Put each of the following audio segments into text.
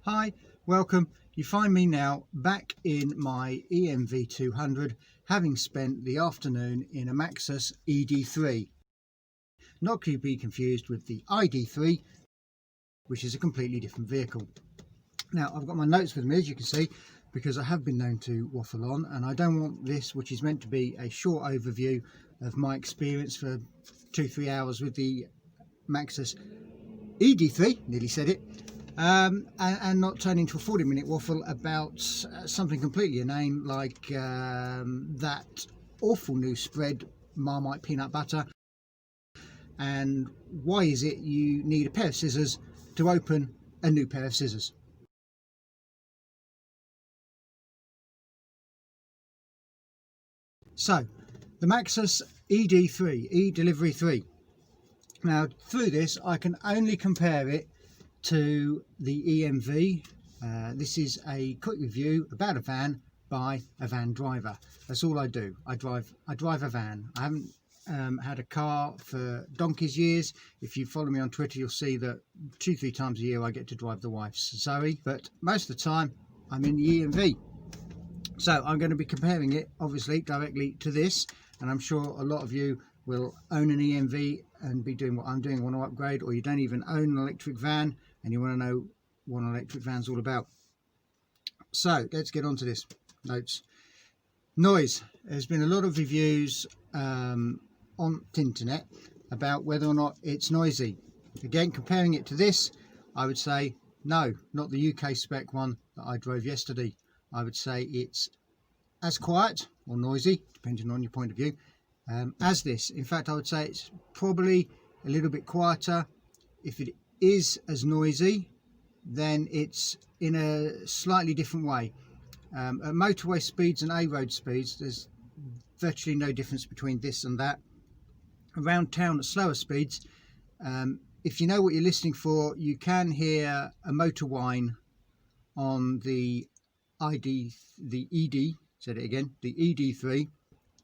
Hi, welcome. You find me now back in my EMV200, having spent the afternoon in a Maxus ED3. Not to be confused with the ID3, which is a completely different vehicle. Now, I've got my notes with me, as you can see, because I have been known to waffle on, and I don't want this, which is meant to be a short overview of my experience for 2-3 hours with the Maxus ED3, nearly said it, and not turn into a 40-minute waffle about something completely inane like that awful new spread Marmite peanut butter, and why is it you need a pair of scissors to open a new pair of scissors. So the Maxus ED3, E Delivery 3. Now through this I can only compare it to the EMV. This is a quick review about a van by a van driver. That's all I do. I drive a van. I haven't had a car for donkey's years. If you follow me on Twitter, you'll see that 2-3 times a year I get to drive the wife's Zoe, but most of the time I'm in the EMV. So I'm going to be comparing it obviously directly to this, and I'm sure a lot of you will own an EMV and be doing what I'm doing, want to upgrade, or you don't even own an electric van and you want to know what an electric van's all about. So let's get on to this. Notes. Noise. There's been a lot of reviews on the internet about whether or not it's noisy. Again, comparing it to this, I would say no, not the UK spec one that I drove yesterday. I would say it's as quiet or noisy, depending on your point of view, as this. In fact, I would say it's probably a little bit quieter. If it is as noisy, then it's in a slightly different way. At motorway speeds and A road speeds, there's virtually no difference between this and that. Around town at slower speeds, if you know what you're listening for, you can hear a motor whine on the ED, said it again, the ED3.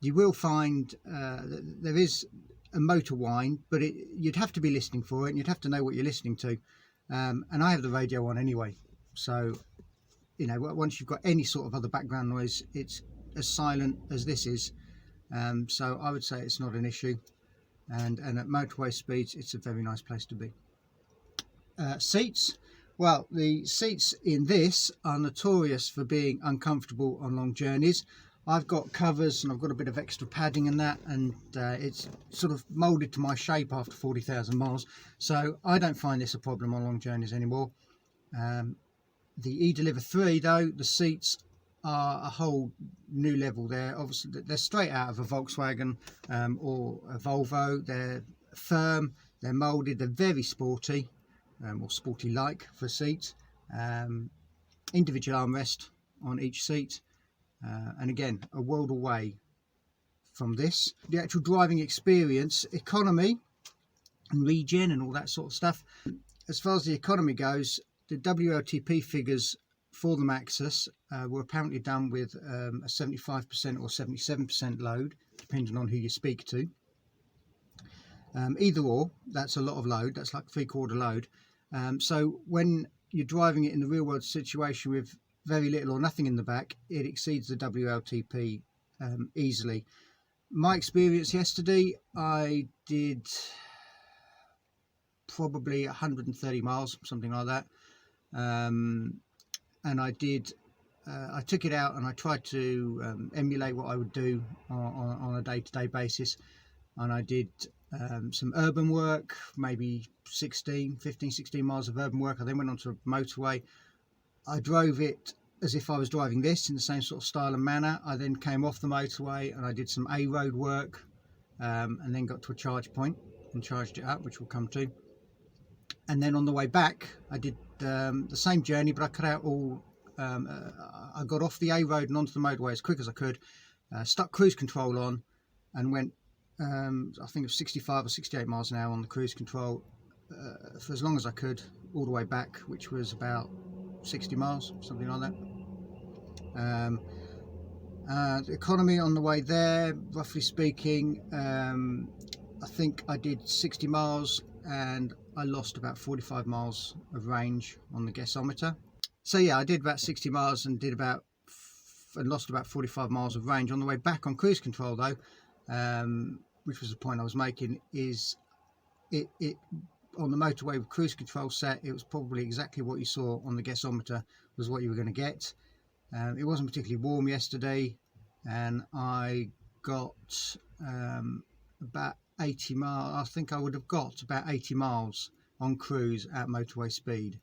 You will find there is a motor whine, but you'd have to be listening for it, and you'd have to know what you're listening to. And I have the radio on anyway, so you know, once you've got any sort of other background noise, it's as silent as this is. So I would say it's not an issue, and at motorway speeds, it's a very nice place to be. Seats. Well, the seats in this are notorious for being uncomfortable on long journeys. I've got covers and I've got a bit of extra padding in that, and it's sort of moulded to my shape after 40,000 miles, so I don't find this a problem on long journeys anymore. The E Deliver 3 though, the seats are a whole new level. They're obviously they're straight out of a Volkswagen or a Volvo. They're firm, they're moulded, they're very sporty, or sporty like for seats. Individual armrest on each seat. And again, a world away from this. The actual driving experience, economy and Regen and all that sort of stuff. As far as the economy goes, the WLTP figures for the Maxus were apparently done with a 75% or 77% load, depending on who you speak to. Either or, that's a lot of load. That's like 3/4 load. So when you're driving it in the real world situation with very little or nothing in the back, it exceeds the WLTP easily. My experience yesterday, I did probably 130 miles, something like that, and I took it out and I tried to emulate what I would do on a day-to-day basis, and I did some urban work, maybe 15, 16 miles of urban work. I then went onto a motorway. I drove it as if I was driving this in the same sort of style and manner. I then came off the motorway and I did some A road work, and then got to a charge point and charged it up, which we'll come to. And then on the way back I did the same journey, but I cut out all I got off the A road and onto the motorway as quick as I could, stuck cruise control on, and went I think of 65 or 68 miles an hour on the cruise control for as long as I could, all the way back, which was about 60 miles, something like that. The economy on the way there, roughly speaking, I think I did 60 miles and I lost about 45 miles of range on the gasometer. So yeah, I did about 60 miles and lost about 45 miles of range. On the way back on cruise control though, which was the point I was making, is it on the motorway with cruise control set, it was probably exactly what you saw on the gasometer was what you were going to get. It wasn't particularly warm yesterday, and I got about 80 miles. I think I would have got about 80 miles on cruise at motorway speed.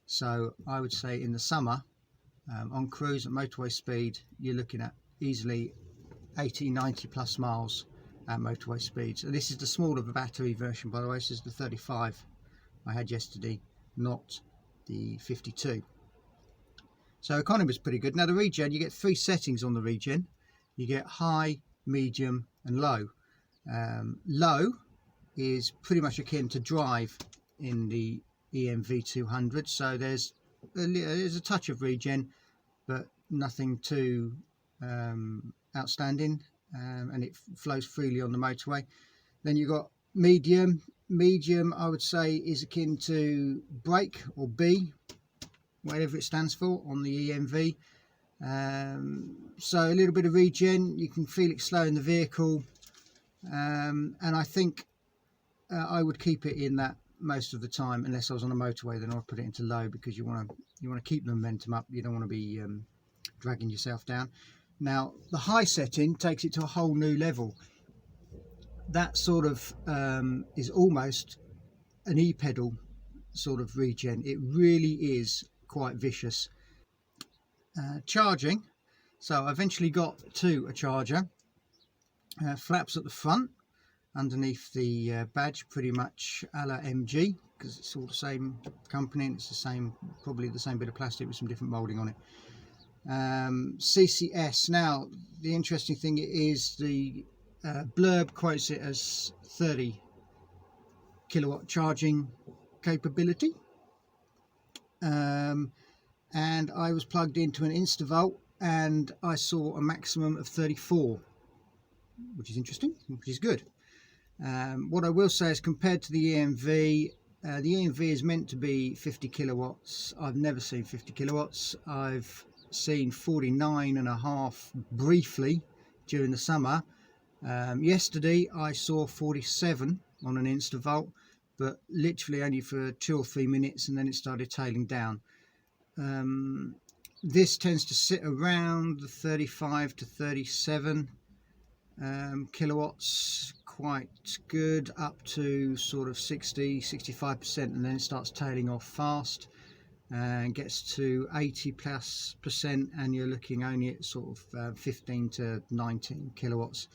So I would say in the summer, on cruise at motorway speed, you're looking at easily 80, 90 plus miles at motorway speed. So this is the smaller battery version, by the way. This is the 35 I had yesterday, not the 52. So economy was pretty good. Now the Regen, you get 3 settings on the Regen. You get high, medium and low. Low is pretty much akin to drive in the EMV 200. So there's a touch of Regen, but nothing too outstanding, and it flows freely on the motorway. Then you've got medium. Medium, I would say, is akin to brake or B, whatever it stands for on the EMV. So a little bit of Regen, you can feel it slow in the vehicle, and I think I would keep it in that most of the time, unless I was on a motorway. Then I'll put it into low, because you want to keep the momentum up. You don't want to be dragging yourself down. Now the high setting takes it to a whole new level. That sort of is almost an e-pedal sort of Regen. It really is quite vicious. Charging, so I eventually got to a charger. Flaps at the front underneath the badge, pretty much a la MG, because it's all the same company and it's the same, probably the same bit of plastic with some different moulding on it. CCS, now the interesting thing is the blurb quotes it as 30 kilowatt charging capability, and I was plugged into an InstaVolt and I saw a maximum of 34, which is interesting, which is good. What I will say is, compared to the EMV is meant to be 50 kilowatts. I've never seen 50 kilowatts. I've seen 49.5 briefly during the summer. Yesterday I saw 47 on an InstaVolt, but literally only for 2 or 3 minutes, and then it started tailing down. This tends to sit around the 35 to 37 kilowatts, quite good, up to sort of 60-65%, and then it starts tailing off fast and gets to 80+%, and you're looking only at sort of 15 to 19 kilowatts.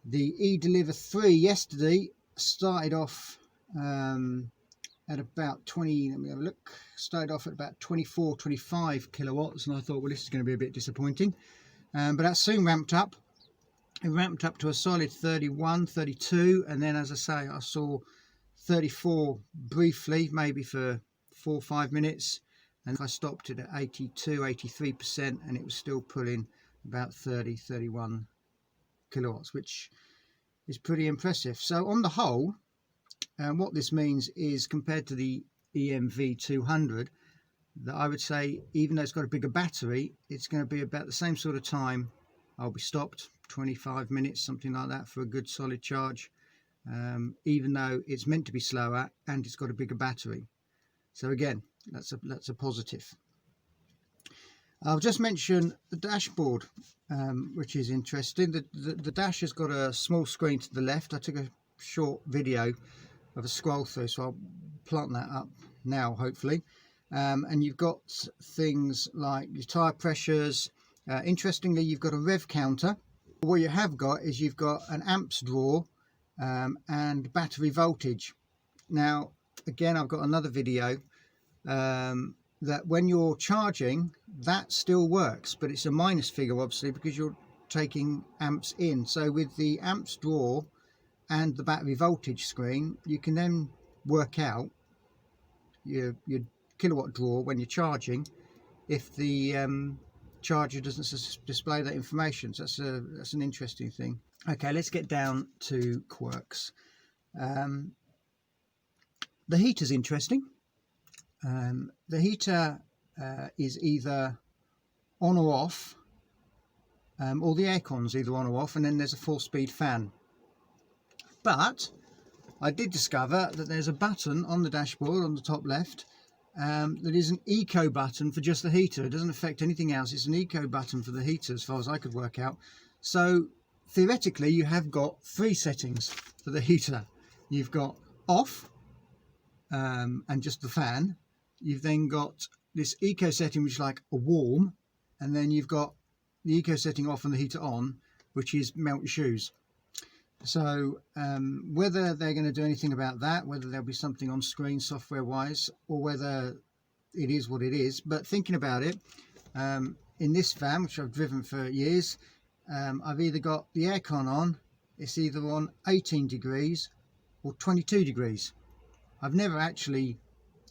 The E Deliver 3 yesterday started off at about 20, let me have a look, started off at about 24-25 kilowatts, and I thought, well, this is going to be a bit disappointing, but that soon ramped up. It ramped up to a solid 31, 32, and then, as I say, I saw 34 briefly, maybe for 4 or 5 minutes, and I stopped it at 82-83%, and it was still pulling about 30-31 kilowatts, which is pretty impressive. So on the whole, what this means is, compared to the EMV 200, that I would say, even though it's got a bigger battery, it's going to be about the same sort of time I'll be stopped, 25 minutes, something like that, for a good solid charge, even though it's meant to be slower and it's got a bigger battery. So again, that's a positive. I'll just mention the dashboard, which is interesting. The dash has got a small screen to the left. I took a short video of a scroll through, so I'll plant that up now, hopefully. And you've got things like your tyre pressures. Interestingly, you've got a rev counter. What you have got is you've got an amps drawer and battery voltage. Now, again, I've got another video that when you're charging, that still works, but it's a minus figure, obviously, because you're taking amps in. So with the amps drawer and the battery voltage screen, you can then work out your kilowatt draw when you're charging, if the charger doesn't display that information. So that's an interesting thing. Okay, let's get down to Quirks. The heater's interesting. The heater is either on or off, or the aircon's either on or off, and then there's a 4-speed fan. But I did discover that there's a button on the dashboard on the top left that is an eco button for just the heater. It doesn't affect anything else. It's an eco button for the heater as far as I could work out. So theoretically you have got 3 settings for the heater. You've got off and just the fan. You've then got this eco setting, which is like a warm, and then you've got the eco setting off and the heater on, which is melt your shoes. So whether they're going to do anything about that, whether there'll be something on screen software wise, or whether it is what it is, but thinking about it, in this van, which I've driven for years, I've either got the aircon on, it's either on 18 degrees or 22 degrees. I've never actually,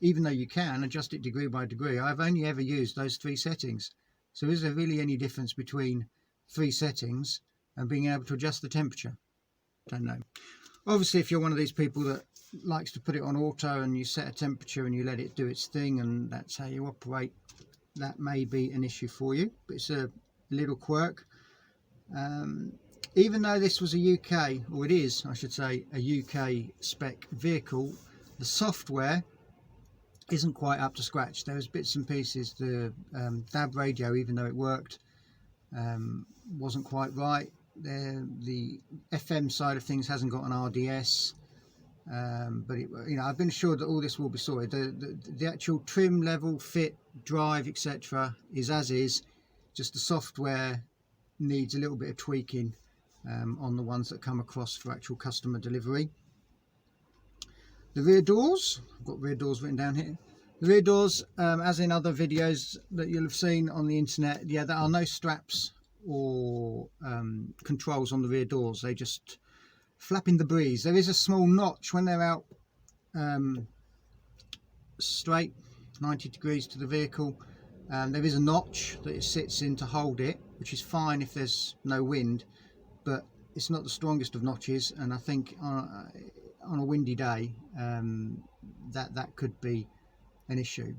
even though you can adjust it degree by degree, I've only ever used those 3 settings. So is there really any difference between 3 settings and being able to adjust the temperature? Don't know. Obviously, if you're one of these people that likes to put it on auto and you set a temperature and you let it do its thing and that's how you operate, that may be an issue for you, but it's a little quirk. Even though this was a UK, or it is, I should say, a UK spec vehicle, the software isn't quite up to scratch. There's bits and pieces. The DAB radio, even though it worked, wasn't quite right. The FM side of things hasn't got an RDS, but I've been assured that all this will be sorted. The actual trim level, fit, drive, etc. is as is. Just the software needs a little bit of tweaking on the ones that come across for actual customer delivery. The rear doors, I've got rear doors written down here. The rear doors, as in other videos that you'll have seen on the internet, yeah, there are no straps or controls on the rear doors. They just flap in the breeze. There is a small notch when they're out straight 90 degrees to the vehicle. There is a notch that it sits in to hold it, which is fine if there's no wind, but it's not the strongest of notches, and I think on a windy day that could be an issue.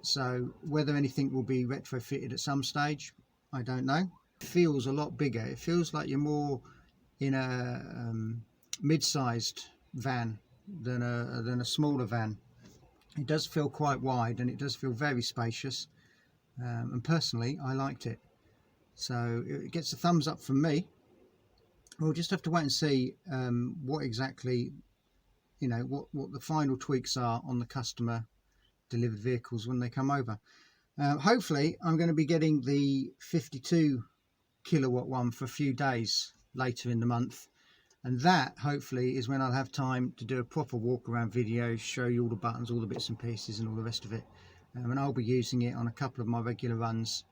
So whether anything will be retrofitted at some stage, I don't know. It feels a lot bigger. It feels like you're more in a mid-sized van than a smaller van. It does feel quite wide and it does feel very spacious, and personally I liked it. So it gets a thumbs up from me. We'll just have to wait and see what exactly, what the final tweaks are on the customer delivered vehicles when they come over. Hopefully I'm going to be getting the 52 kilowatt one for a few days later in the month, and that hopefully is when I'll have time to do a proper walk around video, show you all the buttons, all the bits and pieces and all the rest of it, and I'll be using it on a couple of my regular runs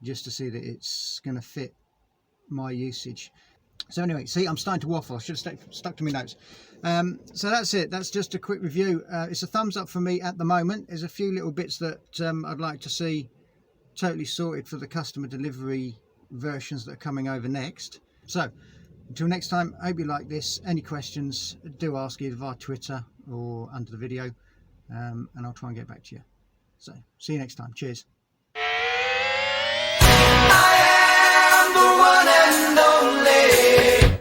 just to see that it's going to fit my usage. So anyway, see, I'm starting to waffle. I should have stuck to my notes. So that's it. That's just a quick review. It's a thumbs up for me at the moment. There's a few little bits that I'd like to see totally sorted for the customer delivery versions that are coming over next. So until next time, I hope you like this. Any questions, do ask either via Twitter or under the video, and I'll try and get back to you. So see you next time. Cheers. I am the one and only.